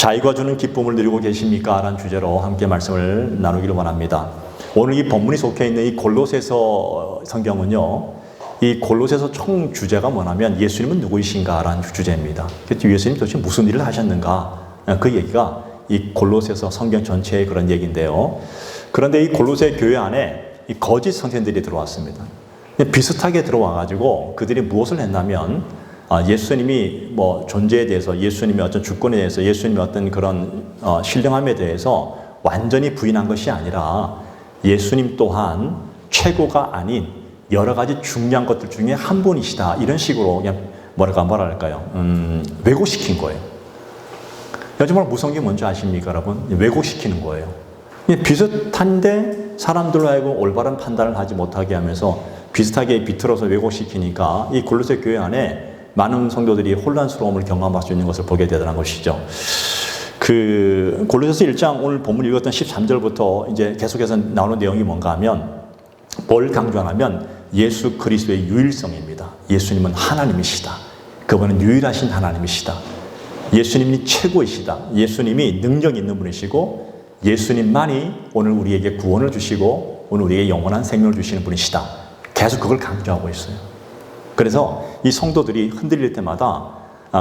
자유가 주는 기쁨을 누리고 계십니까? 라는 주제로 함께 말씀을 나누기를 원합니다. 오늘 이 본문이 속해 있는 이 골로새서 성경은요, 이 골로새서 총 주제가 뭐냐면 예수님은 누구이신가? 라는 주제입니다. 그래서 예수님 도대체 무슨 일을 하셨는가? 그 얘기가 이 골로새서 성경 전체의 그런 얘기인데요. 그런데 이 골로새 교회 안에 이 거짓 선생들이 들어왔습니다. 비슷하게 들어와가지고 그들이 무엇을 했냐면 예수님이 뭐 존재에 대해서, 예수님의 어떤 주권에 대해서, 예수님의 어떤 그런 신령함에 대해서 완전히 부인한 것이 아니라 예수님 또한 최고가 아닌 여러 가지 중요한 것들 중에 한 분이시다, 이런 식으로 그냥 뭐랄까요, 왜곡시킨 거예요. 정말 무서운 게 뭔지 아십니까, 여러분? 왜곡시키는 거예요. 비슷한데 사람들로 하여금 올바른 판단을 하지 못하게 하면서 비슷하게 비틀어서 왜곡시키니까 이 골로새 교회 안에 많은 성도들이 혼란스러움을 경험할 수 있는 것을 보게 되더라는 것이죠. 그 골로새서 1장 오늘 본문 읽었던 13절부터 이제 계속해서 나오는 내용이 뭔가 하면, 뭘 강조하냐면 예수 그리스도의 유일성입니다. 예수님은 하나님이시다. 그분은 유일하신 하나님이시다. 예수님이 최고이시다. 예수님이 능력 있는 분이시고 예수님만이 오늘 우리에게 구원을 주시고 오늘 우리에게 영원한 생명을 주시는 분이시다. 계속 그걸 강조하고 있어요. 그래서 이 성도들이 흔들릴 때마다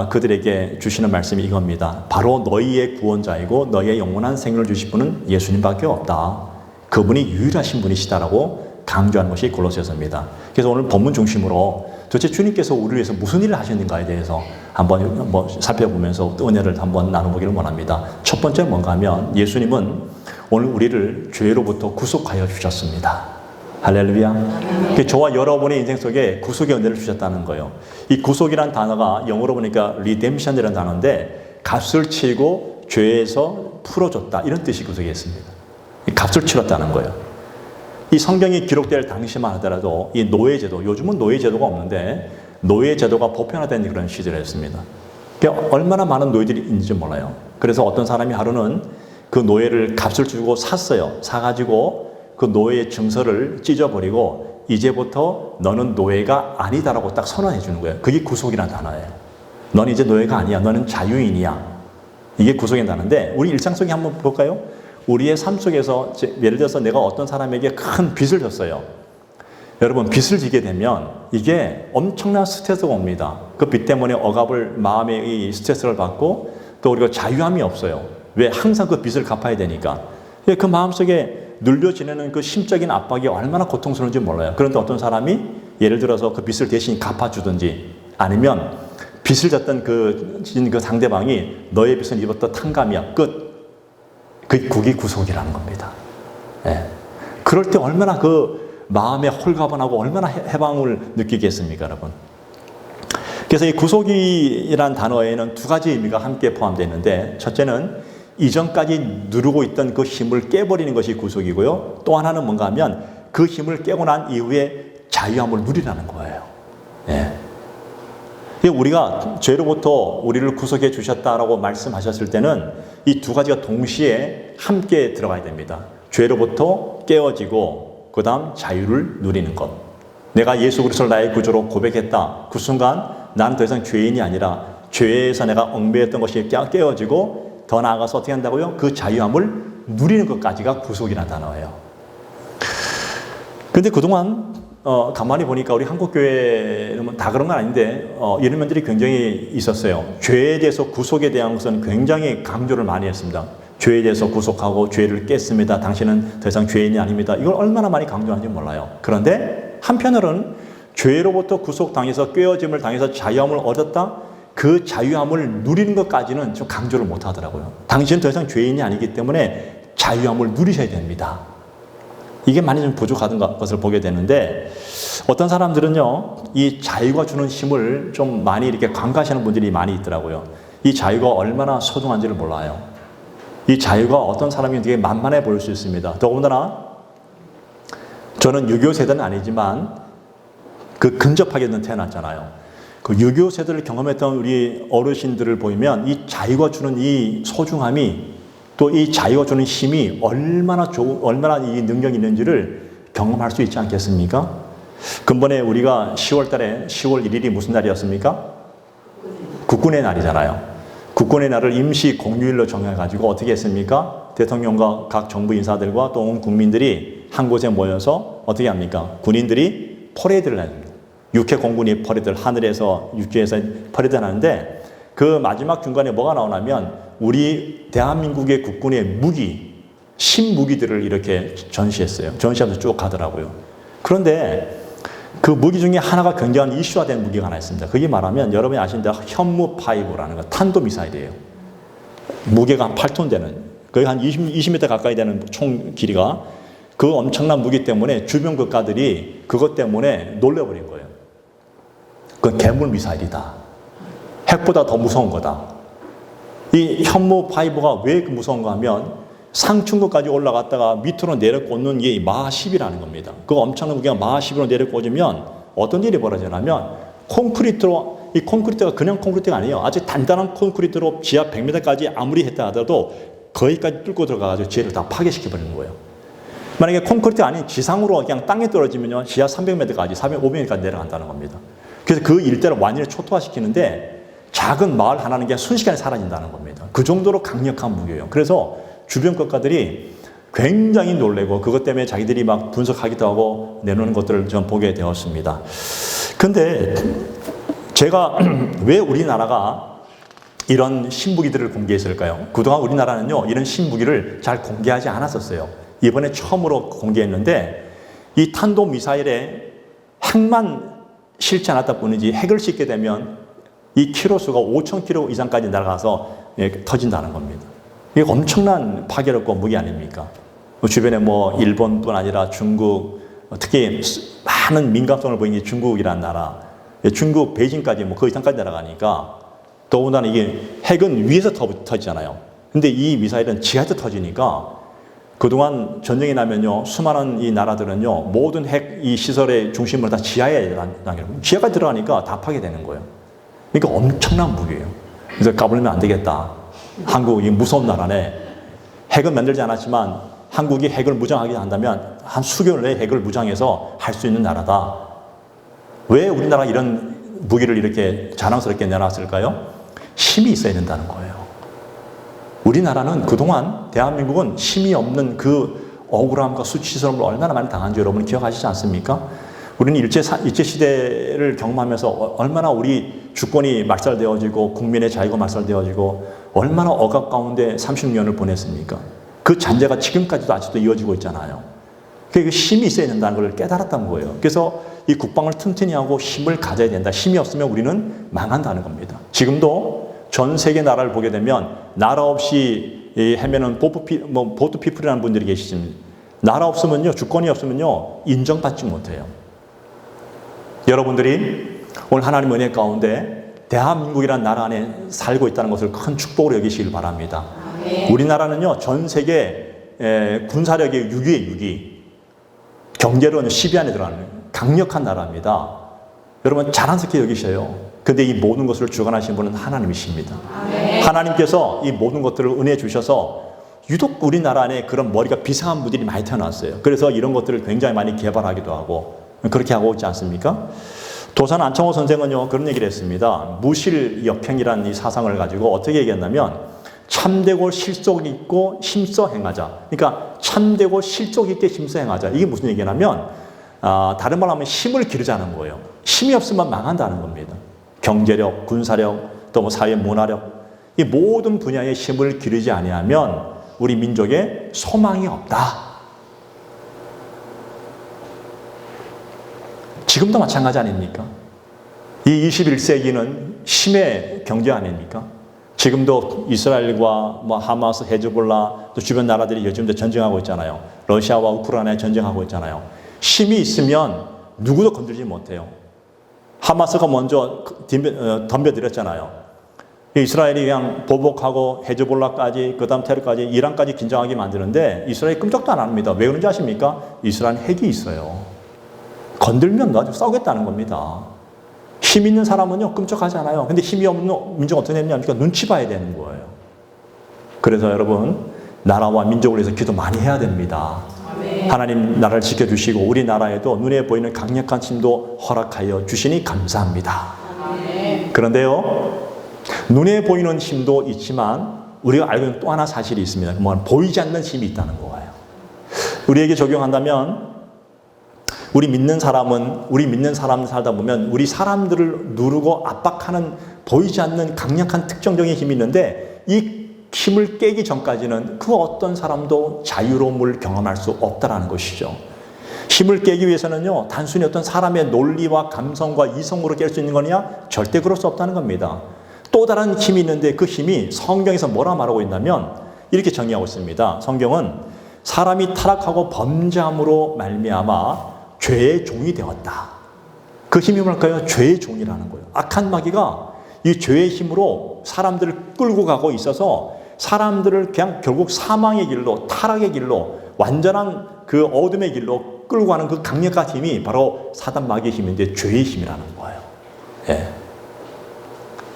그들에게 주시는 말씀이 이겁니다. 바로 너희의 구원자이고 너희의 영원한 생명을 주실 분은 예수님밖에 없다. 그분이 유일하신 분이시다라고 강조하는 것이 골로새서입니다. 그래서 오늘 본문 중심으로 도대체 주님께서 우리를 위해서 무슨 일을 하셨는가에 대해서 한번 살펴보면서 은혜를 한번 나눠보기를 원합니다. 첫 번째 뭔가 하면 예수님은 오늘 우리를 죄로부터 구속하여 주셨습니다. 할렐루야. 저와 여러분의 인생 속에 구속의 은혜를 주셨다는 거예요. 이 구속이라는 단어가 영어로 보니까 redemption이라는 단어인데 값을 치고 죄에서 풀어줬다, 이런 뜻이 구속에 있습니다. 값을 치렀다는 거예요. 이 성경이 기록될 당시만 하더라도 이 노예제도, 요즘은 노예제도가 없는데 노예제도가 보편화된 그런 시절이었습니다. 얼마나 많은 노예들이 있는지 몰라요. 그래서 어떤 사람이 하루는 그 노예를 값을 주고 샀어요. 사가지고 그 노예의 증서를 찢어버리고 이제부터 너는 노예가 아니다라고 딱 선언해 주는 거예요. 그게 구속이라는 단어예요. 너는 이제 노예가 아니야. 너는 자유인이야. 이게 구속의 단어인데 우리 일상 속에 한번 볼까요? 우리의 삶 속에서 예를 들어서 내가 어떤 사람에게 큰 빚을 졌어요. 여러분, 빚을 지게 되면 이게 엄청난 스트레스가 옵니다. 그 빚 때문에 억압을, 마음의 이 스트레스를 받고 또 우리가 자유함이 없어요. 왜? 항상 그 빚을 갚아야 되니까. 그 마음속에 눌려 지내는 그 심적인 압박이 얼마나 고통스러운지 몰라요. 그런데 어떤 사람이 예를 들어서 그 빚을 대신 갚아주든지 아니면 빚을 졌던 그 상대방이 너의 빚은 이제부터 탕감이야. 끝. 그게 구속이라는 겁니다. 예. 그럴 때 얼마나 그 마음에 홀가분하고 얼마나 해방을 느끼겠습니까, 여러분? 그래서 이 구속이라는 단어에는 두 가지 의미가 함께 포함되어 있는데, 첫째는 이전까지 누르고 있던 그 힘을 깨버리는 것이 구속이고요. 또 하나는 뭔가 하면 그 힘을 깨고 난 이후에 자유함을 누리라는 거예요. 예. 우리가 죄로부터 우리를 구속해 주셨다라고 말씀하셨을 때는 이 두 가지가 동시에 함께 들어가야 됩니다. 죄로부터 깨어지고 그 다음 자유를 누리는 것. 내가 예수 그리스도를 나의 구주로 고백했다. 그 순간 나는 더 이상 죄인이 아니라 죄에서 내가 얽매였던 것이 깨어지고 더 나아가서 어떻게 한다고요? 그 자유함을 누리는 것까지가 구속이라는 단어예요. 그런데 그동안 가만히 보니까 우리 한국교회는 다 그런 건 아닌데 이런 면들이 굉장히 있었어요. 죄에 대해서 구속에 대한 것은 굉장히 강조를 많이 했습니다. 죄에 대해서 구속하고 죄를 깼습니다. 당신은 더 이상 죄인이 아닙니다. 이걸 얼마나 많이 강조하는지 몰라요. 그런데 한편으로는 죄로부터 구속당해서 깨어짐을 당해서 자유함을 얻었다. 그 자유함을 누리는 것까지는 좀 강조를 못 하더라고요. 당신은 더 이상 죄인이 아니기 때문에 자유함을 누리셔야 됩니다. 이게 많이 좀 부족하던 것을 보게 되는데, 어떤 사람들은요, 이 자유가 주는 힘을 좀 많이 이렇게 간과하시는 분들이 많이 있더라고요. 이 자유가 얼마나 소중한지를 몰라요. 이 자유가 어떤 사람이 되게 만만해 보일 수 있습니다. 더군다나 저는 6.25 세대는 아니지만 그 근접하게 태어났잖아요. 그 6.25 세대를 경험했던 우리 어르신들을 보면 이 자유가 주는 이 소중함이, 또 이 자유가 주는 힘이 얼마나 이 능력이 있는지를 경험할 수 있지 않겠습니까? 근본에 우리가 10월 달에 10월 1일이 무슨 날이었습니까? 국군의 날이잖아요. 국군의 날을 임시 공휴일로 정해가지고 어떻게 했습니까? 대통령과 각 정부 인사들과 또 온 국민들이 한 곳에 모여서 어떻게 합니까? 군인들이 퍼레이드를 합니다. 육해 공군이 퍼레이드를 하늘에서 육지에서 퍼레이드를 하는데 그 마지막 중간에 뭐가 나오냐면 우리 대한민국의 국군의 무기, 신무기들을 이렇게 전시했어요. 전시하면서 쭉 가더라고요. 그런데 그 무기 중에 하나가 굉장한 이슈화 된 무기가 하나 있습니다. 그게 말하면 여러분이 아시는 대로 현무5라는 거 탄도미사일이에요. 무게가 한 8톤 되는, 거의 한 20m 가까이 되는 총 길이가 그 엄청난 무기 때문에 주변 국가들이 그것 때문에 놀래버린 거예요. 그건 괴물 미사일이다. 핵보다 더 무서운 거다. 이 현무5가 왜 무서운가 하면 상층구까지 올라갔다가 밑으로 내려꽂는 게 마하 10이라는 겁니다. 그 엄청난 무기가 마하 10으로 내려꽂으면 어떤 일이 벌어지냐면 콘크리트로, 이 콘크리트가 그냥 콘크리트가 아니에요. 아주 단단한 콘크리트로 지하 100m까지 아무리 했다 하더라도 거기까지 뚫고 들어가가지고 지혜를 다 파괴시켜버리는 거예요. 만약에 콘크리트 아닌 지상으로 그냥 땅에 떨어지면요, 지하 300m까지, 500m까지 내려간다는 겁니다. 그래서 그 일대를 완전히 초토화시키는데 작은 마을 하나는 그냥 순식간에 사라진다는 겁니다. 그 정도로 강력한 무기예요. 그래서 주변 국가들이 굉장히 놀래고 그것 때문에 자기들이 막 분석하기도 하고 내놓는 것들을 좀 보게 되었습니다. 근데 제가 왜 우리나라가 이런 신무기들을 공개했을까요? 그동안 우리나라는요, 이런 신무기를 잘 공개하지 않았었어요. 이번에 처음으로 공개했는데 이 탄도미사일에 핵만 실지 않았다 뿐이지 핵을 싣게 되면 이 키로수가 5,000km 이상까지 날아가서 터진다는 겁니다. 이게 엄청난 파괴력과 무기 아닙니까? 주변에 뭐 일본뿐 아니라 중국, 특히 많은 민감성을 보이는 게 중국이라는 나라, 중국 베이징까지 뭐 그 이상까지 날아가니까 더군다나 이게 핵은 위에서 터지잖아요. 근데 이 미사일은 지하에서 터지니까 그동안 전쟁이 나면요, 수많은 이 나라들은요, 모든 핵 이 시설의 중심을 다 지하에 당겨요. 지하까지 들어가니까 다 파괴되는 거예요. 그러니까 엄청난 무기예요. 그래서 까불면 안 되겠다. 한국이 무서운 나라네. 핵은 만들지 않았지만 한국이 핵을 무장하게 한다면 한 수개월 내에 핵을 무장해서 할 수 있는 나라다. 왜 우리나라 이런 무기를 이렇게 자랑스럽게 내놨을까요? 힘이 있어야 된다는 거예요. 우리나라는 그동안 대한민국은 힘이 없는 그 억울함과 수치스러움을 얼마나 많이 당한지 여러분 기억하시지 않습니까? 우리는 일제시대를 경험하면서 얼마나 우리 주권이 말살되어지고 국민의 자유가 말살되어지고 얼마나 억압 가운데 30년을 보냈습니까? 그 잔재가 지금까지도 아직도 이어지고 있잖아요. 그 힘이 있어야 된다는 걸 깨달았던 거예요. 그래서 이 국방을 튼튼히 하고 힘을 가져야 된다. 힘이 없으면 우리는 망한다는 겁니다. 지금도 전 세계 나라를 보게 되면 나라 없이 헤매는 보트 피플이라는 분들이 계시습니다. 나라 없으면요, 주권이 없으면요, 인정받지 못해요. 여러분들이 오늘 하나님 은혜 가운데 대한민국이라는 나라 안에 살고 있다는 것을 큰 축복으로 여기시길 바랍니다. 우리나라는요, 전 세계 군사력의 6위에 6위, 경제로는 10위 안에 들어가는 강력한 나라입니다. 여러분 자랑스럽게 여기셔요. 근데 이 모든 것을 주관하시는 분은 하나님이십니다. 하나님께서 이 모든 것들을 은혜 주셔서 유독 우리나라 안에 그런 머리가 비상한 분들이 많이 태어났어요. 그래서 이런 것들을 굉장히 많이 개발하기도 하고 그렇게 하고 있지 않습니까? 도산 안창호 선생은요, 그런 얘기를 했습니다. 무실역행이라는 이 사상을 가지고 어떻게 얘기했냐면 참되고 실속 있고 힘써 행하자. 그러니까 참되고 실속 있게 힘써 행하자. 이게 무슨 얘기냐면 다른 말로 하면 힘을 기르자는 거예요. 힘이 없으면 망한다는 겁니다. 경제력, 군사력, 또 뭐 사회 문화력, 이 모든 분야의 힘을 기르지 아니하면 우리 민족에 소망이 없다. 지금도 마찬가지 아닙니까? 이 21세기는 힘의 경제 아닙니까? 지금도 이스라엘과 뭐 하마스, 헤즈볼라, 또 주변 나라들이 요즘도 전쟁하고 있잖아요. 러시아와 우크라이나에 전쟁하고 있잖아요. 힘이 있으면 누구도 건들지 못해요. 하마스가 먼저 덤벼들었잖아요. 이스라엘이 그냥 보복하고 헤즈볼라까지, 그 다음 테러까지, 이란까지 긴장하게 만드는데 이스라엘이 끔찍도 안 합니다. 왜 그런지 아십니까? 이스라엘 핵이 있어요. 건들면 아주 싸우겠다는 겁니다. 힘 있는 사람은요, 끔찍하지 않아요. 근데 힘이 없는 민족은 어떻게 되냐면 눈치 봐야 되는 거예요. 그래서 여러분, 나라와 민족을 위해서 기도 많이 해야 됩니다. 하나님 나라를 지켜주시고 우리나라에도 눈에 보이는 강력한 힘도 허락하여 주시니 감사합니다. 그런데요, 눈에 보이는 힘도 있지만 우리가 알고 있는 또 하나 사실이 있습니다. 그건 보이지 않는 힘이 있다는 거예요. 우리에게 적용한다면 우리 믿는 사람 살다 보면 우리 사람들을 누르고 압박하는 보이지 않는 강력한 특정적인 힘이 있는데 이 힘을 깨기 전까지는 그 어떤 사람도 자유로움을 경험할 수 없다는 것이죠. 힘을 깨기 위해서는요, 단순히 어떤 사람의 논리와 감성과 이성으로 깰 수 있는 거냐? 절대 그럴 수 없다는 겁니다. 또 다른 힘이 있는데 그 힘이 성경에서 뭐라 말하고 있냐면 이렇게 정의하고 있습니다. 성경은 사람이 타락하고 범죄함으로 말미암아 죄의 종이 되었다. 그 힘이 뭘까요? 죄의 종이라는 거예요. 악한 마귀가 이 죄의 힘으로 사람들을 끌고 가고 있어서 사람들을 그냥 결국 사망의 길로, 타락의 길로, 완전한 그 어둠의 길로 끌고 가는 그 강력한 힘이 바로 사단 마귀의 힘인데 죄의 힘이라는 거예요. 예.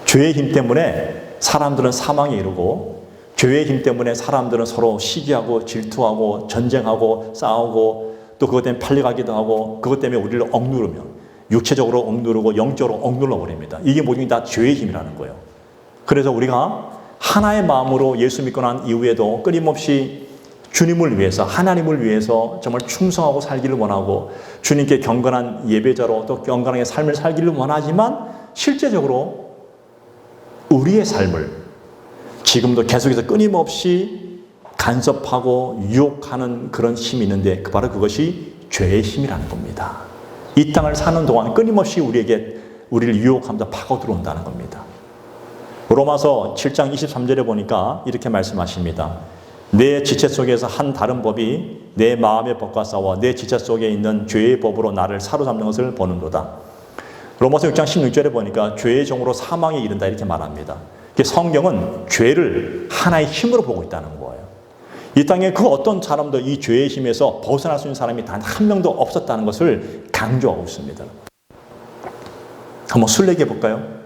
죄의 힘 때문에 사람들은 사망에 이르고 죄의 힘 때문에 사람들은 서로 시기하고 질투하고 전쟁하고 싸우고 또 그것 때문에 팔려가기도 하고 그것 때문에 우리를 억누르면 육체적으로 억누르고 영적으로 억눌러 버립니다. 이게 모든 게 다 죄의 힘이라는 거예요. 그래서 우리가 하나의 마음으로 예수 믿고 난 이후에도 끊임없이 주님을 위해서, 하나님을 위해서 정말 충성하고 살기를 원하고 주님께 경건한 예배자로 또 경건하게 삶을 살기를 원하지만 실제적으로 우리의 삶을 지금도 계속해서 끊임없이 간섭하고 유혹하는 그런 힘이 있는데 바로 그것이 죄의 힘이라는 겁니다. 이 땅을 사는 동안 끊임없이 우리를 유혹하면서 파고 들어온다는 겁니다. 로마서 7장 23절에 보니까 이렇게 말씀하십니다. 내 지체 속에서 한 다른 법이 내 마음의 법과 싸워 내 지체 속에 있는 죄의 법으로 나를 사로잡는 것을 보는도다. 로마서 6장 16절에 보니까 죄의 종으로 사망에 이른다 이렇게 말합니다. 성경은 죄를 하나의 힘으로 보고 있다는 거예요. 이 땅에 그 어떤 사람도 이 죄의 힘에서 벗어날 수 있는 사람이 단 한 명도 없었다는 것을 강조하고 있습니다. 한번 술 얘기해 볼까요?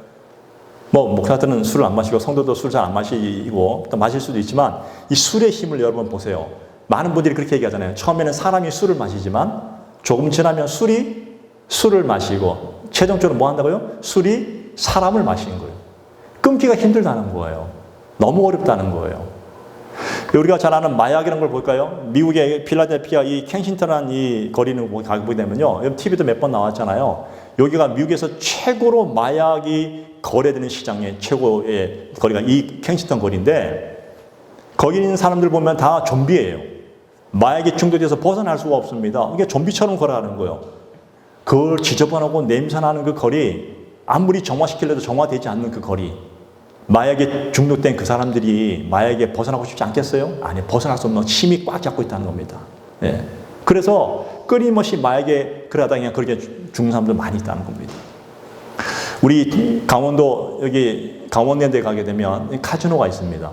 목사들은 술을 안 마시고 성도도 술 잘 안 마시고 또 마실 수도 있지만 이 술의 힘을 여러분 보세요. 많은 분들이 그렇게 얘기하잖아요. 처음에는 사람이 술을 마시지만 조금 지나면 술을 마시고 최종적으로 뭐 한다고요? 술이 사람을 마시는 거예요. 끊기가 힘들다는 거예요. 너무 어렵다는 거예요. 우리가 잘 아는 마약이라는 걸 볼까요? 미국의 필라델피아 이 켄싱턴이라는 이 거리는 가보게 되면요. TV도 몇 번 나왔잖아요. 여기가 미국에서 최고로 마약이 거래되는 시장의 최고의 거리가 이 켄싱턴 거리인데 거기 있는 사람들 보면 다 좀비예요. 마약에 중독돼서 벗어날 수가 없습니다. 이게 좀비처럼 걸어가는 거예요. 그걸 지저분하고 냄새나는 그 거리, 아무리 정화시키려도 정화되지 않는 그 거리. 마약에 중독된 그 사람들이 마약에 벗어나고 싶지 않겠어요? 아니, 벗어날 수 없는 힘이 꽉 잡고 있다는 겁니다. 예. 그래서 끊임없이 마약에 그러다 그냥 그렇게 죽는 사람들 많이 있다는 겁니다. 우리 강원도, 여기 강원랜드에 가게 되면 카지노가 있습니다.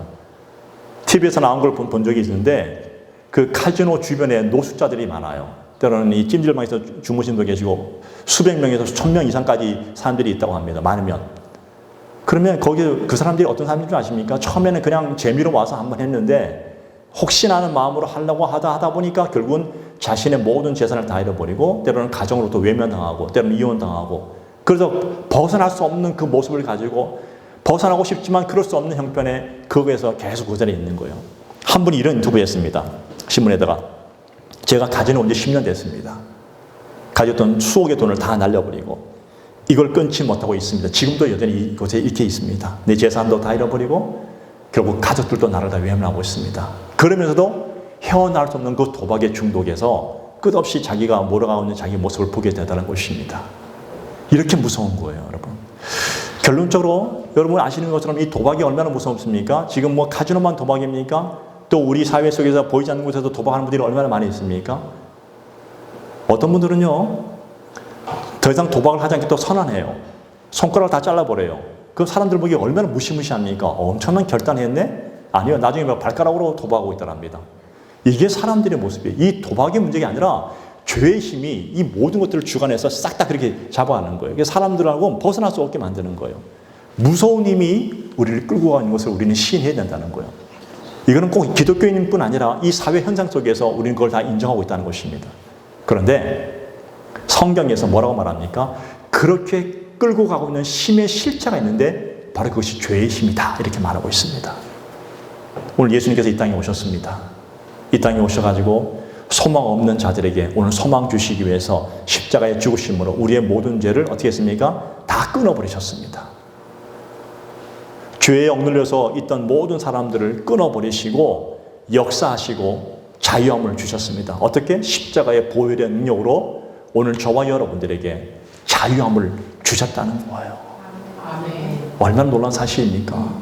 TV에서 나온 걸 본 적이 있는데 그 카지노 주변에 노숙자들이 많아요. 때로는 이 찜질방에서 주무신 분도 계시고 수백 명에서 1000명 이상까지 사람들이 있다고 합니다. 많으면. 그러면 거기 그 사람들이 어떤 사람인 줄 아십니까? 처음에는 그냥 재미로 와서 한번 했는데 혹시나 하는 마음으로 하려고 하다 보니까 결국은 자신의 모든 재산을 다 잃어버리고 때로는 가정으로부터 외면당하고 때로는 이혼당하고 그래서 벗어날 수 없는 그 모습을 가지고 벗어나고 싶지만 그럴 수 없는 형편에 거기에서 계속 그 자리에 있는 거예요. 한 분이 이런 인터뷰 했습니다. 신문에다가 제가 가지는 온 지 10년 됐습니다. 가졌던 수억의 돈을 다 날려버리고 이걸 끊지 못하고 있습니다. 지금도 여전히 이곳에 이렇게 있습니다. 내 재산도 다 잃어버리고 결국 가족들도 나를 다 외면하고 있습니다. 그러면서도 헤어나올 수 없는 그 도박의 중독에서 끝없이 자기가 몰아가고 있는 자기 모습을 보게 되다는 것입니다. 이렇게 무서운 거예요, 여러분. 결론적으로 여러분 아시는 것처럼 이 도박이 얼마나 무섭습니까? 지금 카지노만 도박입니까? 또 우리 사회 속에서 보이지 않는 곳에서 도박하는 분들이 얼마나 많이 있습니까? 어떤 분들은요, 더 이상 도박을 하지 않겠다고 선언해요. 손가락을 다 잘라버려요. 그럼 사람들 보기에 얼마나 무시무시합니까? 엄청난 결단했네? 아니요, 나중에 발가락으로 도박하고 있더랍니다. 이게 사람들의 모습이에요. 이 도박의 문제가 아니라 죄의 힘이 이 모든 것들을 주관해서 싹 다 그렇게 잡아가는 거예요. 사람들하고 벗어날 수 없게 만드는 거예요. 무서운 힘이 우리를 끌고 가는 것을 우리는 시인해야 된다는 거예요. 이거는 꼭 기독교인뿐 아니라 이 사회 현상 속에서 우리는 그걸 다 인정하고 있다는 것입니다. 그런데 성경에서 뭐라고 말합니까? 그렇게 끌고 가고 있는 힘의 실체가 있는데 바로 그것이 죄의 힘이다. 이렇게 말하고 있습니다. 오늘 예수님께서 이 땅에 오셨습니다. 이 땅에 오셔가지고 소망 없는 자들에게 오늘 소망 주시기 위해서 십자가의 죽으심으로 우리의 모든 죄를 어떻게 했습니까? 다 끊어버리셨습니다. 죄에 억눌려서 있던 모든 사람들을 끊어버리시고 역사하시고 자유함을 주셨습니다. 어떻게? 십자가의 보혈의 능력으로 오늘 저와 여러분들에게 자유함을 주셨다는 거예요. 얼마나 놀라운 사실입니까?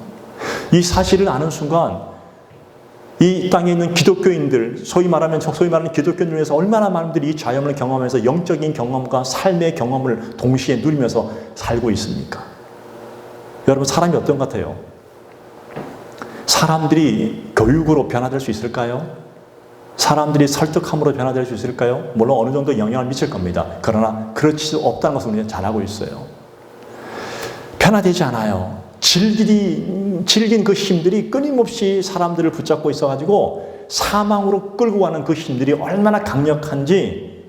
이 사실을 아는 순간 이 땅에 있는 기독교인들, 소위 말하는 기독교인들 중에서 얼마나 많은 분들이 이 자유함을 경험하면서 영적인 경험과 삶의 경험을 동시에 누리면서 살고 있습니까? 여러분, 사람이 어떤 것 같아요? 사람들이 교육으로 변화될 수 있을까요? 사람들이 설득함으로 변화될 수 있을까요? 물론 어느 정도 영향을 미칠 겁니다. 그러나 그렇지 없다는 것을 우리는 잘 알고 있어요. 변화되지 않아요. 질긴 그 힘들이 끊임없이 사람들을 붙잡고 있어가지고 사망으로 끌고 가는 그 힘들이 얼마나 강력한지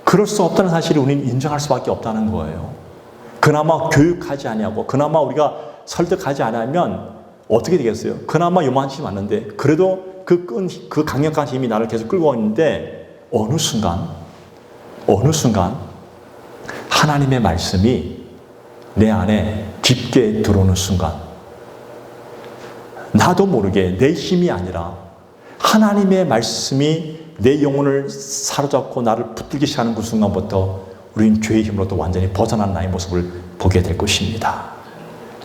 그럴 수 없다는 사실을 우리는 인정할 수밖에 없다는 거예요. 그나마 교육하지 아니하고 그나마 우리가 설득하지 않으면 어떻게 되겠어요? 그나마 요만치 맞는데 그래도 그 강력한 힘이 나를 계속 끌고 있는데 어느 순간 하나님의 말씀이 내 안에 깊게 들어오는 순간 나도 모르게 내 힘이 아니라 하나님의 말씀이 내 영혼을 사로잡고 나를 붙들기 시작하는 그 순간부터 우리는 죄의 힘으로부터 완전히 벗어난 나의 모습을 보게 될 것입니다.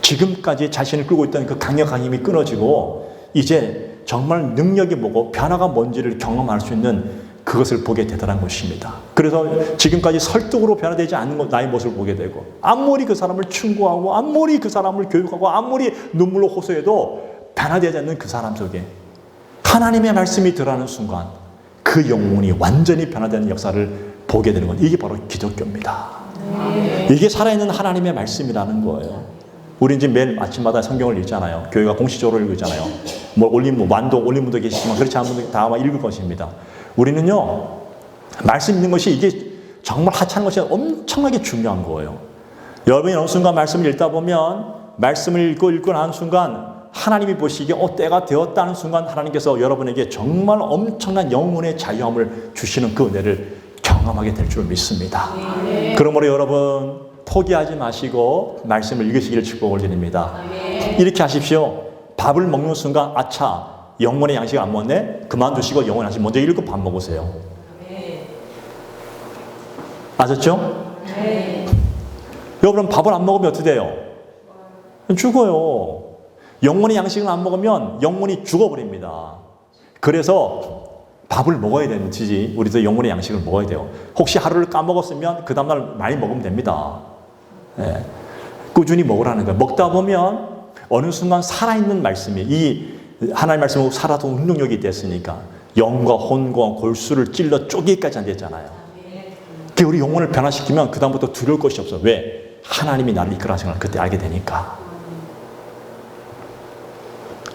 지금까지 자신을 끌고 있던 그 강력한 힘이 끊어지고 이제 정말 능력이 뭐고 변화가 뭔지를 경험할 수 있는 그것을 보게 되더란 것입니다. 그래서 지금까지 설득으로 변화되지 않는 나의 모습을 보게 되고 아무리 그 사람을 충고하고 아무리 그 사람을 교육하고 아무리 눈물로 호소해도 변화되지 않는 그 사람 속에 하나님의 말씀이 들어가는 순간 그 영혼이 완전히 변화되는 역사를 보게 되는 것. 이게 바로 기독교입니다. 이게 살아있는 하나님의 말씀이라는 거예요. 우리 이제 매일 아침마다 성경을 읽잖아요. 교회가 공식적으로 읽잖아요. 완독, 올림문도 계시지만 그렇지 않은 분들 다 아마 읽을 것입니다. 우리는요, 말씀 읽는 것이 이게 정말 하찮은 것이 엄청나게 중요한 거예요. 여러분이 어느 순간 말씀을 읽다 보면 말씀을 읽고 나는 순간 하나님이 보시기에 때가 되었다는 순간 하나님께서 여러분에게 정말 엄청난 영혼의 자유함을 주시는 그 은혜를 경험하게 될 줄 믿습니다. 그러므로 여러분 포기하지 마시고 말씀을 읽으시기를 축복을 드립니다. 이렇게 하십시오. 밥을 먹는 순간 아차 영혼의 양식을 안 먹네? 그만두시고 영혼의 양식 먼저 읽고 밥 먹으세요. 아셨죠? 여러분 밥을 안 먹으면 어떻게 돼요? 죽어요. 영혼의 양식을 안 먹으면 영혼이 죽어버립니다. 그래서 밥을 먹어야 되는지 우리도 영혼의 양식을 먹어야 돼요. 혹시 하루를 까먹었으면 그 다음날 많이 먹으면 됩니다. 꾸준히 먹으라는 거예요. 먹다 보면 어느 순간 살아있는 말씀이 이 하나님의 말씀으로 살아도 운동력이 됐으니까 영과 혼과 골수를 찔러 쪼개기까지 안 됐잖아요. 그게 우리 영혼을 변화시키면 그 다음부터 두려울 것이 없어. 왜? 하나님이 나를 이끌어가시는 걸 그때 알게 되니까.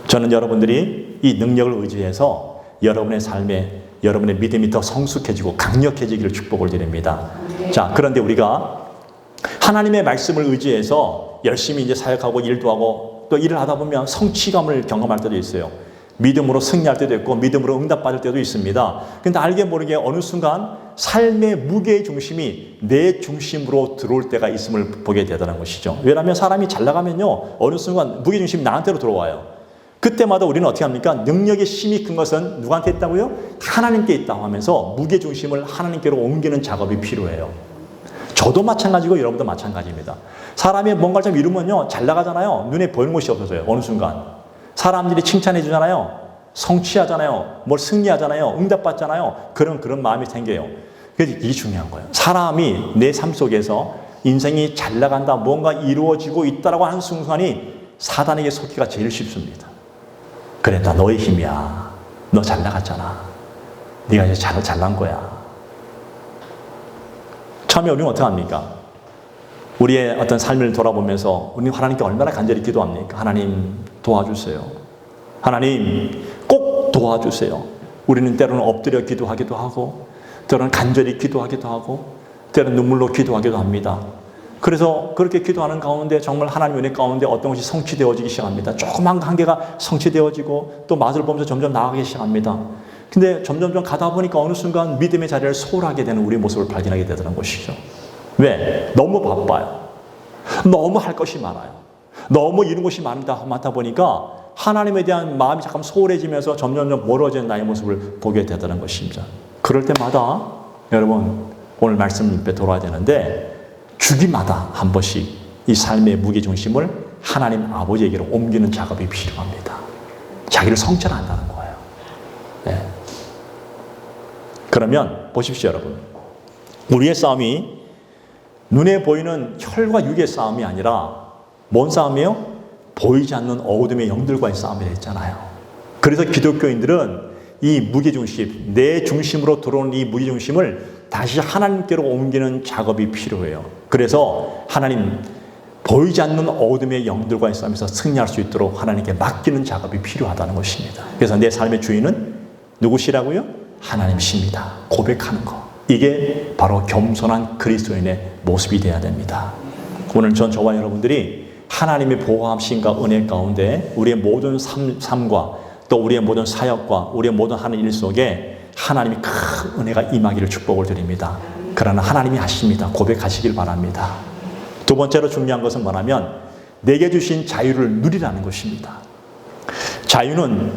저는 여러분들이 이 능력을 의지해서 여러분의 삶에 여러분의 믿음이 더 성숙해지고 강력해지기를 축복을 드립니다. 자, 그런데 우리가 하나님의 말씀을 의지해서 열심히 이제 사역하고 일도 하고 또 일을 하다 보면 성취감을 경험할 때도 있어요. 믿음으로 승리할 때도 있고 믿음으로 응답받을 때도 있습니다. 근데 알게 모르게 어느 순간 삶의 무게의 중심이 내 중심으로 들어올 때가 있음을 보게 되더라는 것이죠. 왜냐하면 사람이 잘 나가면요 어느 순간 무게 중심이 나한테로 들어와요. 그때마다 우리는 어떻게 합니까? 능력의 힘이 큰 것은 누구한테 있다고요? 하나님께 있다고 하면서 무게중심을 하나님께로 옮기는 작업이 필요해요. 저도 마찬가지고 여러분도 마찬가지입니다. 사람이 뭔가를 좀 이루면요 잘 나가잖아요. 눈에 보이는 것이 없어져요. 어느 순간 사람들이 칭찬해 주잖아요. 성취하잖아요. 뭘 승리하잖아요. 응답받잖아요. 그런 마음이 생겨요. 그래서 이게 중요한 거예요. 사람이 내 삶 속에서 인생이 잘 나간다, 뭔가 이루어지고 있다라고 하는 순간이 사단에게 속기가 제일 쉽습니다. 그래, 다 너의 힘이야. 너 잘 나갔잖아. 네가 이제 잘난 거야. 처음에 우리는 어떻게 합니까? 우리의 어떤 삶을 돌아보면서 우리는 하나님께 얼마나 간절히 기도합니까? 하나님 도와주세요. 하나님 꼭 도와주세요. 우리는 때로는 엎드려 기도하기도 하고 때로는 간절히 기도하기도 하고 때로는 눈물로 기도하기도 합니다. 그래서 그렇게 기도하는 가운데 정말 하나님 은혜 가운데 어떤 것이 성취되어지기 시작합니다. 조그만 한계가 성취되어지고 또 맛을 보면서 점점 나아가기 시작합니다. 근데 점점 가다 보니까 어느 순간 믿음의 자리를 소홀하게 되는 우리의 모습을 발견하게 되더라는 것이죠. 왜? 너무 바빠요. 너무 할 것이 많아요. 너무 이룬 것이 많다 보니까 하나님에 대한 마음이 잠깐 소홀해지면서 점점 멀어지는 나의 모습을 보게 되더라는 것입니다. 그럴 때마다 여러분 오늘 말씀 옆에 돌아야 되는데 주기마다 한 번씩 이 삶의 무게중심을 하나님 아버지에게로 옮기는 작업이 필요합니다. 자기를 성찰한다는 거예요. 네. 그러면 보십시오 여러분. 우리의 싸움이 눈에 보이는 혈과 육의 싸움이 아니라 뭔 싸움이에요? 보이지 않는 어둠의 영들과의 싸움이 됐잖아요. 그래서 기독교인들은 이 무게중심, 내 중심으로 들어오는 이 무게중심을 다시 하나님께로 옮기는 작업이 필요해요. 그래서 하나님, 보이지 않는 어둠의 영들과의 싸움에서 승리할 수 있도록 하나님께 맡기는 작업이 필요하다는 것입니다. 그래서 내 삶의 주인은 누구시라고요? 하나님이십니다. 고백하는 것. 이게 바로 겸손한 그리스도인의 모습이 되어야 됩니다. 오늘 저와 여러분들이 하나님의 보호하심과 은혜 가운데 우리의 모든 삶과 또 우리의 모든 사역과 우리의 모든 하는 일 속에 하나님이 큰 은혜가 임하기를 축복을 드립니다. 그러나 하나님이 하십니다. 고백하시길 바랍니다. 두 번째로 중요한 것은 뭐냐면 내게 주신 자유를 누리라는 것입니다. 자유는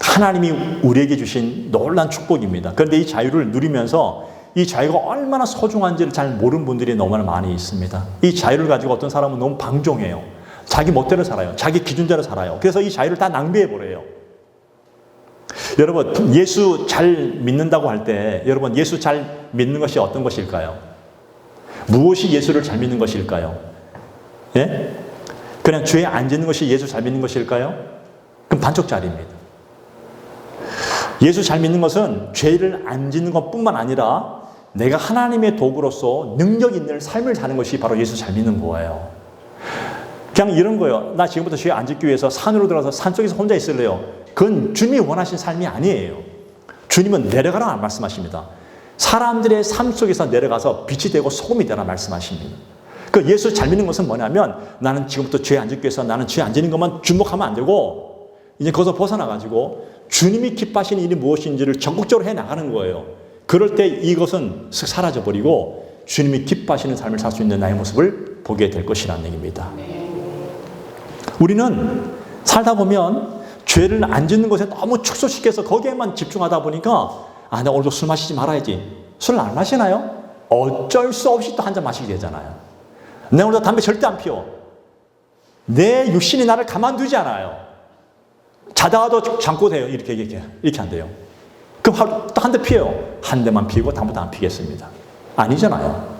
하나님이 우리에게 주신 놀라운 축복입니다. 그런데 이 자유를 누리면서 이 자유가 얼마나 소중한지를 잘 모르는 분들이 너무나 많이 있습니다. 이 자유를 가지고 어떤 사람은 너무 방종해요. 자기 멋대로 살아요. 자기 기준대로 살아요. 그래서 이 자유를 다 낭비해버려요. 여러분, 예수 잘 믿는다고 할 때 여러분 예수 잘 믿는 것이 어떤 것일까요? 무엇이 예수를 잘 믿는 것일까요? 예? 그냥 죄에 안 짓는 것이 예수 잘 믿는 것일까요? 그럼 반쪽짜리입니다. 예수 잘 믿는 것은 죄를 안 짓는 것뿐만 아니라 내가 하나님의 도구로서 능력 있는 삶을 사는 것이 바로 예수 잘 믿는 거예요. 그냥 이런 거예요. 나 지금부터 죄 안 짓기 위해서 산으로 들어가서 산속에서 혼자 있을래요. 그건 주님이 원하신 삶이 아니에요. 주님은 내려가라 말씀하십니다. 사람들의 삶 속에서 내려가서 빛이 되고 소금이 되라 말씀하십니다. 그 예수 잘 믿는 것은 뭐냐면 나는 지금부터 죄 안 짓기 위해서 나는 죄 안 짓는 것만 주목하면 안 되고 이제 거기서 벗어나가지고 주님이 기뻐하시는 일이 무엇인지를 적극적으로 해나가는 거예요. 그럴 때 이것은 쓱 사라져버리고 주님이 기뻐하시는 삶을 살 수 있는 나의 모습을 보게 될 것이라는 얘기입니다. 우리는 살다 보면 죄를 안 짓는 것에 너무 축소시켜서 거기에만 집중하다 보니까 나 오늘도 술 마시지 말아야지. 술 안 마시나요? 어쩔 수 없이 또 한 잔 마시게 되잖아요. 내가 오늘도 담배 절대 안 피워. 내 육신이 나를 가만두지 않아요. 자다가도 잠꼬 돼요. 이렇게 안 돼요. 그럼 하루 또 한 대 피해요. 한 대만 피고 다음부터 안 피겠습니다. 아니잖아요.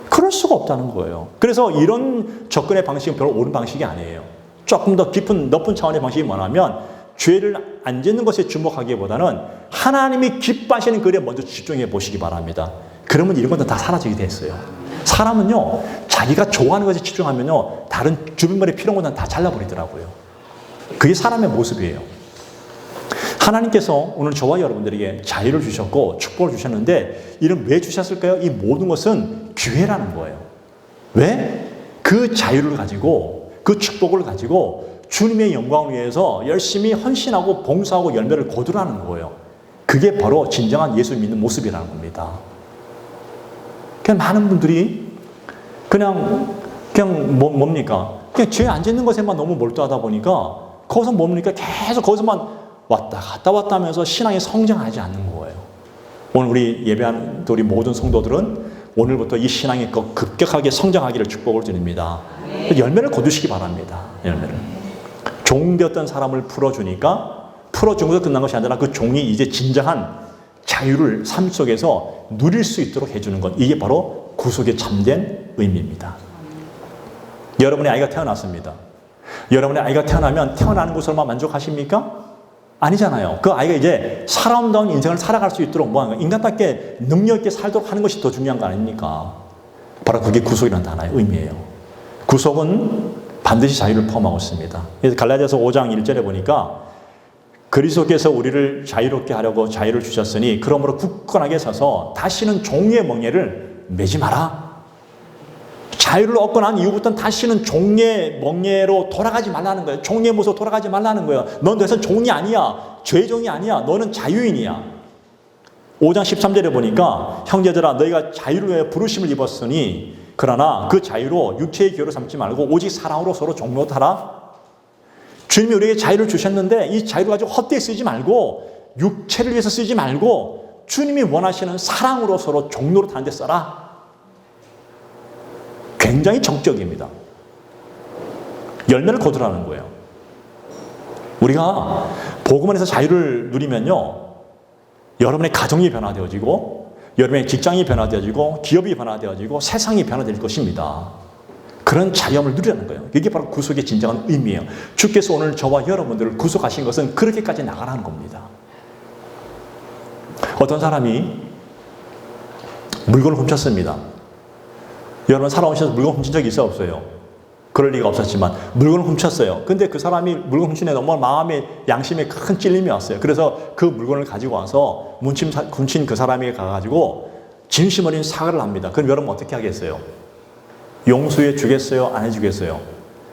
그럴 수가 없다는 거예요. 그래서 이런 접근의 방식은 별로 옳은 방식이 아니에요. 조금 더 깊은 높은 차원의 방식이 뭐냐면 죄를 안 짓는 것에 주목하기보다는 하나님이 기뻐하시는 글에 먼저 집중해 보시기 바랍니다. 그러면 이런 것도 다 사라지게 됐어요. 사람은요 자기가 좋아하는 것에 집중하면요 다른 주변물에 필요한 것은 다 잘라버리더라고요. 그게 사람의 모습이에요. 하나님께서 오늘 저와 여러분들에게 자유를 주셨고 축복을 주셨는데 이는 왜 주셨을까요? 이 모든 것은 기회라는 거예요. 왜? 그 자유를 가지고 그 축복을 가지고 주님의 영광을 위해서 열심히 헌신하고 봉사하고 열매를 거두라는 거예요. 그게 바로 진정한 예수 믿는 모습이라는 겁니다. 그냥 많은 분들이 그냥 뭡니까? 그냥 죄 안 짓는 것에만 너무 몰두하다 보니까 거기서 뭡니까? 계속 거기서만 왔다 갔다 하면서 신앙이 성장하지 않는 거예요. 오늘 우리 예배하는 우리 모든 성도들은 오늘부터 이 신앙이 급격하게 성장하기를 축복을 드립니다. 열매를 거두시기 바랍니다. 열매를. 종되었던 사람을 풀어주니까 풀어준 것도 끝난 것이 아니라 그 종이 이제 진정한 자유를 삶 속에서 누릴 수 있도록 해주는 것. 이게 바로 구속의 참된 의미입니다. 여러분의 아이가 태어났습니다. 여러분의 아이가 태어나면 태어나는 것으로만 만족하십니까? 아니잖아요. 그 아이가 이제 사람다운 인생을 살아갈 수 있도록 인간답게 능력 있게 살도록 하는 것이 더 중요한 거 아닙니까? 바로 그게 구속이라는 단어의 의미예요. 구속은 반드시 자유를 포함하고 있습니다. 그래서 갈라디아서 5장 1절에 보니까 그리스도께서 우리를 자유롭게 하려고 자유를 주셨으니 그러므로 굳건하게 서서 다시는 종의 멍에를 매지 마라. 자유를 얻고 난 이후부터는 다시는 종의 멍에로 돌아가지 말라는 거예요. 종의 모습으로 돌아가지 말라는 거예요. 넌 더 이상 종이 아니야. 죄종이 아니야. 너는 자유인이야. 5장 13절에 보니까 형제들아 너희가 자유를 위해 부르심을 입었으니 그러나 그 자유로 육체의 기호로 삼지 말고 오직 사랑으로 서로 종노하라. 주님이 우리에게 자유를 주셨는데 이 자유를 가지고 헛되이 쓰지 말고 육체를 위해서 쓰지 말고 주님이 원하시는 사랑으로 서로 종노릇 하는 데 써라. 굉장히 정적입니다. 열매를 거두라는 거예요. 우리가 복음 안에서 자유를 누리면요, 여러분의 가정이 변화되어지고 여러분의 직장이 변화되어지고 기업이 변화되어지고 세상이 변화될 것입니다. 그런 자유함을 누리라는 거예요. 이게 바로 구속의 진정한 의미예요. 주께서 오늘 저와 여러분들을 구속하신 것은 그렇게까지 나가라는 겁니다. 어떤 사람이 물건을 훔쳤습니다. 여러분 살아오셔서 물건 훔친 적이 있어요, 없어요? 그럴 리가 없었지만 물건을 훔쳤어요. 근데 그 사람이 물건 훔친 애 너무 마음에 양심에 큰 찔림이 왔어요. 그래서 그 물건을 가지고 와서 훔친 그 사람에게 가가지고 진심 어린 사과를 합니다. 그럼 여러분 어떻게 하겠어요? 용서해 주겠어요? 안 해주겠어요?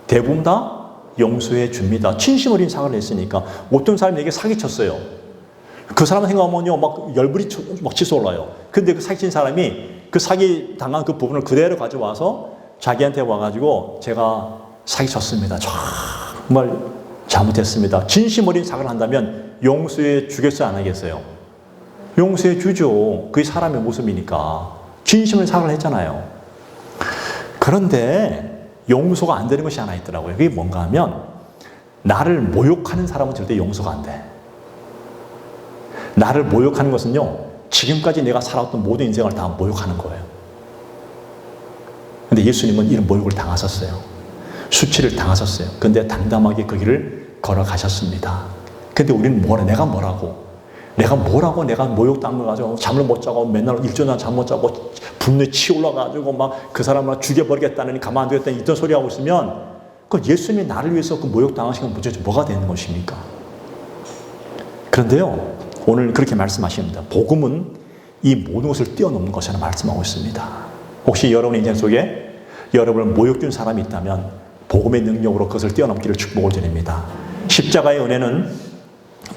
대부분 다 용서해 줍니다. 진심 어린 사과를 했으니까. 어떤 사람이 내게 사기쳤어요. 그 사람 생각하면요, 막 열불이 막 치솟아요. 근데 그 사기친 사람이 그 사기 당한 그 부분을 그대로 가져와서 자기한테 와가지고 제가 사기쳤습니다. 정말 잘못했습니다. 진심 어린 사과를 한다면 용서해 주겠어요? 안 하겠어요? 용서해 주죠. 그게 사람의 모습이니까. 진심 어린 사과를 했잖아요. 그런데 용서가 안 되는 것이 하나 있더라고요. 그게 뭔가 하면 나를 모욕하는 사람은 절대 용서가 안 돼. 나를 모욕하는 것은요, 지금까지 내가 살아왔던 모든 인생을 다 모욕하는 거예요. 근데 예수님은 이런 모욕을 당하셨어요. 수치를 당하셨어요. 근데 담담하게 그 길을 걸어가셨습니다. 근데 우리는 내가 뭐라고 내가 모욕당한 걸 가지고 잠을 못 자고 맨날 일주일 잠 못 자고 분노에 치올라가지고 막 그 사람을 죽여버리겠다느니 가만 안 두겠다니 이런 소리 하고 있으면 그 예수님이 나를 위해서 그 모욕당하신 건 도대체 뭐가 되는 것입니까? 그런데요, 오늘 그렇게 말씀하십니다. 복음은 이 모든 것을 뛰어넘는 것이라고 말씀하고 있습니다. 혹시 여러분의 인생 속에 여러분을 모욕준 사람이 있다면 복음의 능력으로 그것을 뛰어넘기를 축복을 드립니다. 십자가의 은혜는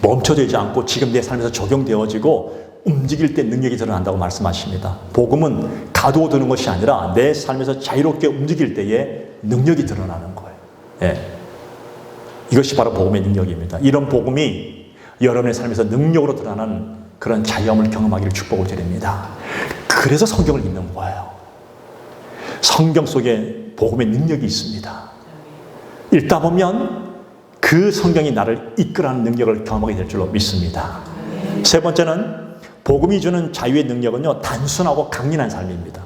멈춰지지 않고 지금 내 삶에서 적용되어지고 움직일 때 능력이 드러난다고 말씀하십니다. 복음은 가두어두는 것이 아니라 내 삶에서 자유롭게 움직일 때에 능력이 드러나는 거예요. 예. 이것이 바로 복음의 능력입니다. 이런 복음이 여러분의 삶에서 능력으로 드러나는 그런 자유함을 경험하기를 축복을 드립니다. 그래서 성경을 읽는 거예요. 성경 속에 복음의 능력이 있습니다. 읽다 보면 그 성경이 나를 이끌어가는 능력을 경험하게 될 줄로 믿습니다. 세 번째는 복음이 주는 자유의 능력은요, 단순하고 강인한 삶입니다.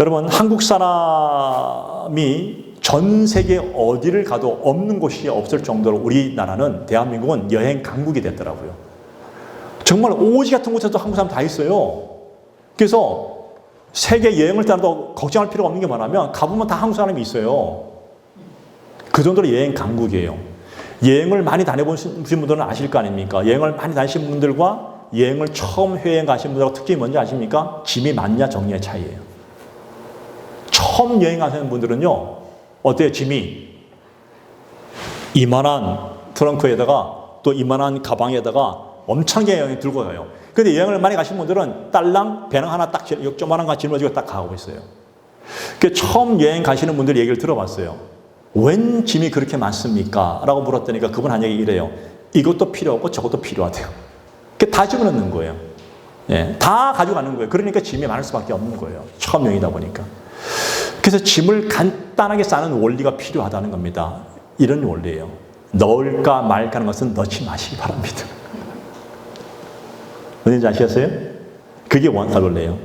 여러분, 한국 사람이 전 세계 어디를 가도 없는 곳이 없을 정도로 우리나라는, 대한민국은 여행 강국이 됐더라고요. 정말 오지 같은 곳에도 한국 사람 다 있어요. 그래서 세계 여행을 떠나도 걱정할 필요가 없는 게 뭐냐면 가보면 다 한국 사람이 있어요. 그 정도로 여행 강국이에요. 여행을 많이 다녀보신 분들은 아실 거 아닙니까? 여행을 많이 다니신 분들과 여행을 처음 여행 가신 분들하고 특징이 뭔지 아십니까? 짐이 많냐 적냐의 차이예요. 처음 여행하시는 분들은요, 어때요? 짐이 이만한 트렁크에다가 또 이만한 가방에다가 엄청나게 여행 들고 가요. 근데 여행을 많이 가신 분들은 딸랑 배낭 하나 딱 조그만한 거 짊어지고 딱 가고 있어요. 처음 여행 가시는 분들 얘기를 들어봤어요. 웬 짐이 그렇게 많습니까? 라고 물었더니까 그분 한 얘기 이래요. 이것도 필요하고 저것도 필요하대요. 다 집어넣는 거예요. 예, 다 가져가는 거예요. 그러니까 짐이 많을 수밖에 없는 거예요. 처음 여행이다 보니까. 그래서 짐을 간단하게 싸는 원리가 필요하다는 겁니다. 이런 원리예요. 넣을까 말까 하는 것은 넣지 마시기 바랍니다. 뭔지 아시겠어요? 그게 원론이에요.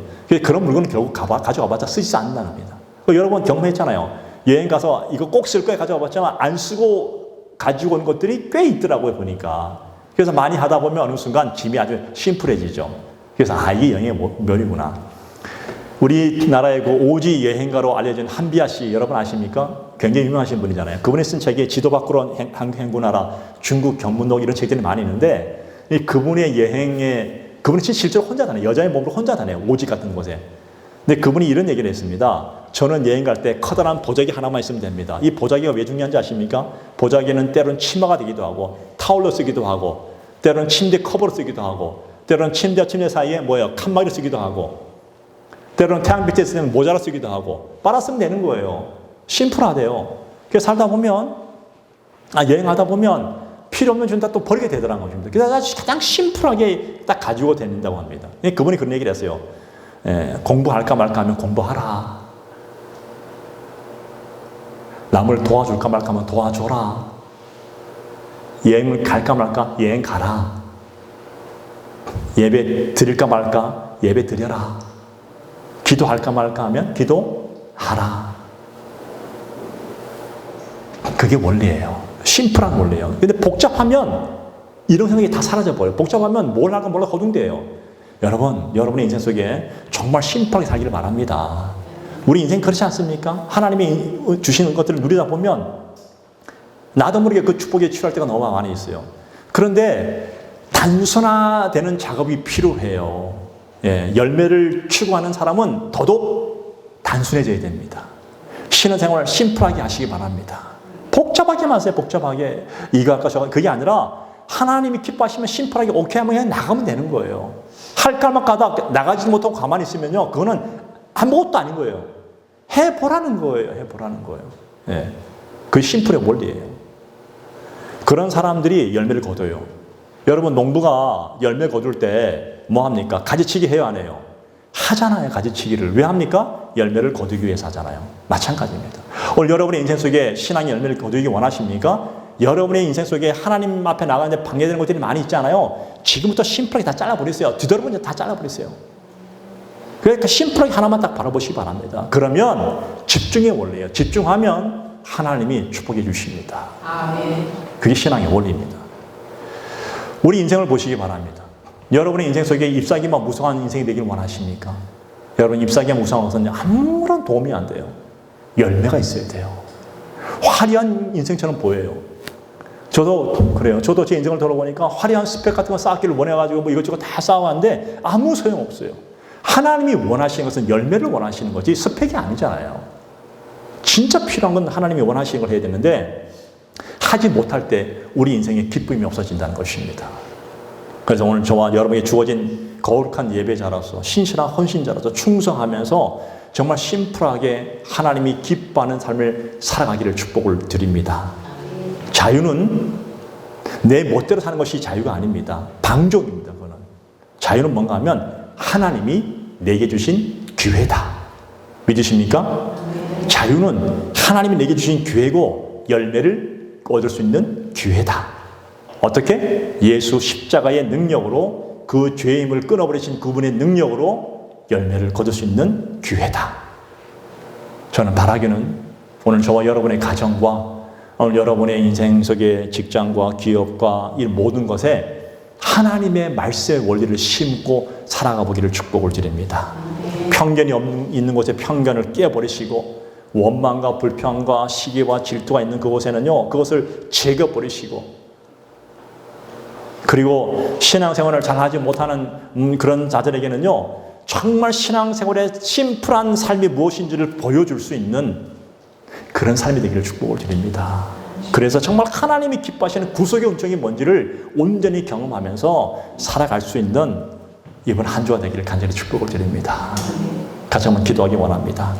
그런 물건은 결국 가져가봤자 쓰지도 않는다는 겁니다. 여러분 경험했잖아요. 여행 가서 이거 꼭 쓸 거에 가져가봤지만 안 쓰고 가지고 온 것들이 꽤 있더라고요, 보니까. 그래서 많이 하다 보면 어느 순간 짐이 아주 심플해지죠. 그래서 이게 여행의 묘미구나. 우리나라의 그 오지 여행가로 알려진 한비아 씨 여러분 아십니까? 굉장히 유명하신 분이잖아요. 그분이 쓴 책이 지도 밖으로 행군하라, 중국 견문록 이런 책들이 많이 있는데 그분의 여행에 그분이 실제로 혼자 다녀요. 여자의 몸으로 혼자 다녀요. 오지 같은 곳에. 근데 그분이 이런 얘기를 했습니다. 저는 여행 갈 때 커다란 보자기 하나만 있으면 됩니다. 이 보자기가 왜 중요한지 아십니까? 보자기는 때로는 치마가 되기도 하고 타올로 쓰기도 하고 때로는 침대 커버로 쓰기도 하고 때로는 침대와 침대 사이에 칸막이로 쓰기도 하고 때로는 태양 빛에 쓰는 모자로 쓰기도 하고 빨아 쓰면 되는 거예요. 심플하대요. 그래서 살다 보면 여행하다 보면 필요 없는 줄 다 또 버리게 되더라는 것입니다. 그래서 가장 심플하게 딱 가지고 다닌다고 합니다. 그분이 그런 얘기를 했어요. 공부할까 말까 하면 공부하라. 남을 도와줄까 말까 하면 도와줘라. 여행을 갈까 말까 여행 가라. 예배 드릴까 말까 예배 드려라. 기도할까 말까 하면 기도하라. 그게 원리예요. 심플한 원리예요. 근데 복잡하면 이런 생각이 다 사라져버려요. 복잡하면 뭘 할까 몰라 거둥대요. 여러분의 인생 속에 정말 심플하게 살기를 바랍니다. 우리 인생 그렇지 않습니까? 하나님이 주시는 것들을 누리다 보면 나도 모르게 그 축복에 취할 때가 너무 많이 있어요. 그런데 단순화되는 작업이 필요해요. 열매를 추구하는 사람은 더더욱 단순해져야 됩니다. 신앙생활 심플하게 하시기 바랍니다. 복잡하게 마세요. 복잡하게 이거 할까 저거 그게 아니라 하나님이 기뻐하시면 심플하게 오케이 하면 그냥 나가면 되는 거예요. 할까 말까 하다 나가지 못하고 가만히 있으면요 그거는 아무것도 아닌 거예요. 해보라는 거예요. 해보라는 거예요. 그게 심플의 원리예요. 그런 사람들이 열매를 거둬요. 여러분 농부가 열매 거둘 때 뭐 합니까? 가지치기 해요 안 해요? 하잖아요. 가지치기를. 왜 합니까? 열매를 거두기 위해서 하잖아요. 마찬가지입니다. 오늘 여러분의 인생 속에 신앙의 열매를 거두기 원하십니까? 여러분의 인생 속에 하나님 앞에 나가는데 방해되는 것들이 많이 있잖아요. 지금부터 심플하게 다 잘라버리세요. 뒤돌아보면 다 잘라버리세요. 그러니까 심플하게 하나만 딱 바라보시기 바랍니다. 그러면 집중의 원리예요. 집중하면 하나님이 축복해 주십니다. 아멘. 그게 신앙의 원리입니다. 우리 인생을 보시기 바랍니다. 여러분의 인생 속에 잎사귀만 무성한 인생이 되길 원하십니까? 여러분 잎사귀가 무성한 것은 아무런 도움이 안 돼요. 열매가 있어야 돼요. 화려한 인생처럼 보여요. 저도 그래요. 저도 제 인생을 돌아보니까 화려한 스펙 같은 거 쌓기를 원해가지고 뭐 이것저것 다 쌓아왔는데 아무 소용없어요. 하나님이 원하시는 것은 열매를 원하시는 거지 스펙이 아니잖아요. 진짜 필요한 건 하나님이 원하시는 걸 해야 되는데 하지 못할 때 우리 인생에 기쁨이 없어진다는 것입니다. 그래서 오늘 저와 여러분에게 주어진 거룩한 예배자로서 신실한 헌신자로서 충성하면서 정말 심플하게 하나님이 기뻐하는 삶을 살아가기를 축복을 드립니다. 자유는 내 멋대로 사는 것이 자유가 아닙니다. 방종입니다. 그거는. 자유는 뭔가 하면 하나님이 내게 주신 기회다. 믿으십니까? 자유는 하나님이 내게 주신 기회고 열매를 얻을 수 있는 기회다. 어떻게? 예수 십자가의 능력으로 그 죄임을 끊어버리신 그분의 능력으로 열매를 거둘 수 있는 기회다. 저는 바라기는 오늘 저와 여러분의 가정과 오늘 여러분의 인생 속의 직장과 기업과 이 모든 것에 하나님의 말씀의 원리를 심고 살아가 보기를 축복을 드립니다. 편견이 있는 곳에 편견을 깨버리시고 원망과 불평과 시기와 질투가 있는 그곳에는요 그것을 제거버리시고 그리고 신앙생활을 잘하지 못하는 그런 자들에게는요 정말 신앙생활의 심플한 삶이 무엇인지를 보여줄 수 있는 그런 삶이 되기를 축복을 드립니다. 그래서 정말 하나님이 기뻐하시는 구속의 은총이 뭔지를 온전히 경험하면서 살아갈 수 있는 이번 한 주가 되기를 간절히 축복을 드립니다. 같이 한번 기도하기 원합니다.